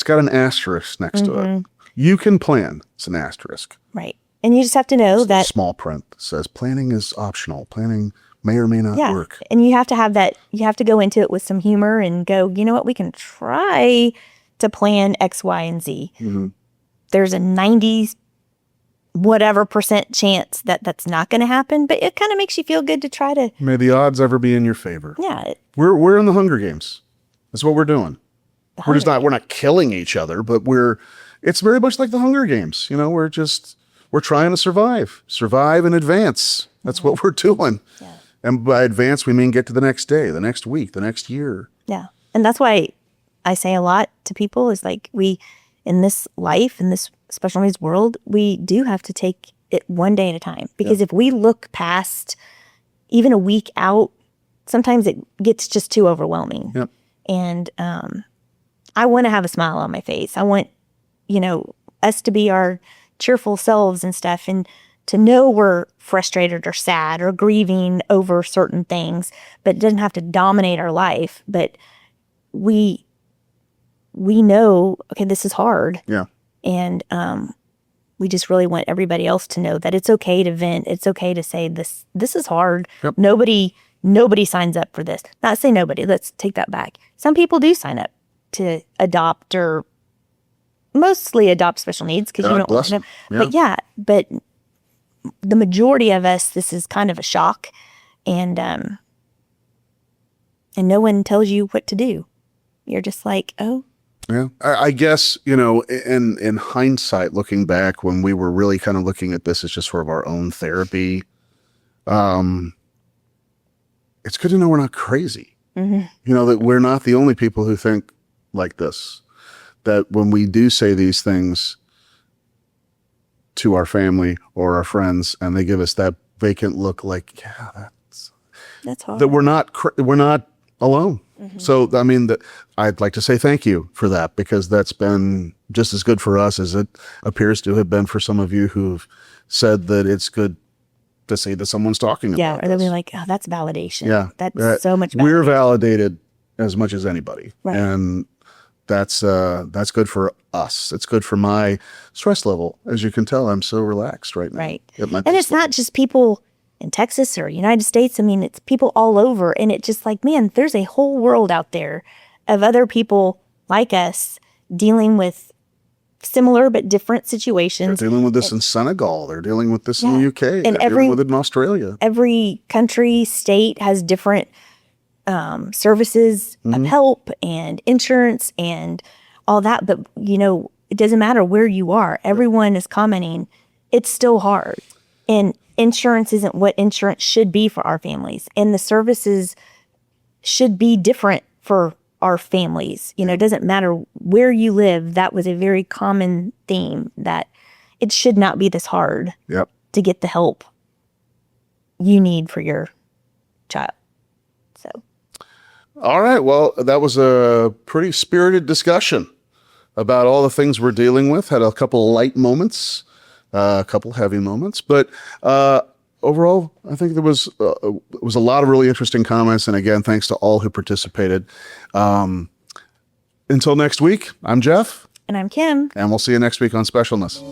got an asterisk next to it. You can plan. It's an asterisk. Right. And you just have to know that small print that says planning is optional. Planning may or may not work. And you have to have that. You have to go into it with some humor and go, you know what? We can try to plan X, Y, and Z. Mm-hmm. There's a 90 whatever % chance that that's not going to happen, but it kind of makes you feel good to try to. May the odds ever be in your favor. Yeah. We're in the Hunger Games. That's what we're doing. we're not killing each other, but it's very much like the Hunger Games. We're trying to survive and advance. That's what we're doing. Yeah. And by advance, we mean get to the next day, the next week, the next year. Yeah. And that's why I say a lot to people is like, in this life, in this special needs world, we do have to take it one day at a time. Because if we look past even a week out, sometimes it gets just too overwhelming. Yep. And I want to have a smile on my face. I want, us to be our cheerful selves and stuff, and to know we're frustrated or sad or grieving over certain things, but it doesn't have to dominate our life. But we know, okay, this is hard. Yeah. And we just really want everybody else to know that it's okay to vent. It's okay to say this is hard. Yep. Nobody signs up for this. Not say nobody. Let's take that back. Some people do sign up to adopt, or mostly adopt special needs because you don't want them. Yeah. But the majority of us, this is kind of a shock, and no one tells you what to do. You're just like, oh. Yeah. I guess, in hindsight, looking back when we were really kind of looking at this as just sort of our own therapy, it's good to know we're not crazy. Mm-hmm. That we're not the only people who think like this. That when we do say these things to our family or our friends and they give us that vacant look like, yeah, that's hard. That we're not alone. Mm-hmm. So, I mean, I'd like to say thank you for that, because that's been just as good for us as it appears to have been for some of you who've said that it's good to say that somene's talking about or they'll be like, oh, that's validation. Yeah. That's so much validation. We're validated as much as anybody. Right. And that's good for us. It's good for my stress level. As you can tell, I'm so relaxed right now. Right. And it's not just people in Texas or United States. I mean, it's people all over. And it's just like, man, there's a whole world out there of other people like us dealing with similar but different situations. They're dealing with this in Senegal. They're dealing with this in the UK. And they're dealing with it in Australia. Every country, state has different services of help and insurance and all that. But, it doesn't matter where you are. Everyone is commenting, it's still hard. And insurance isn't what insurance should be for our families. And the services should be different for our families. It doesn't matter where you live. That was a very common theme, that it should not be this hard to get the help you need for your child. So. All right. Well, that was a pretty spirited discussion about all the things we're dealing with. Had a couple of light moments, a couple of heavy moments, but overall, I think there was a lot of really interesting comments. And again, thanks to all who participated. Until next week, I'm Jeff. And I'm Kim. And we'll see you next week on Specialness.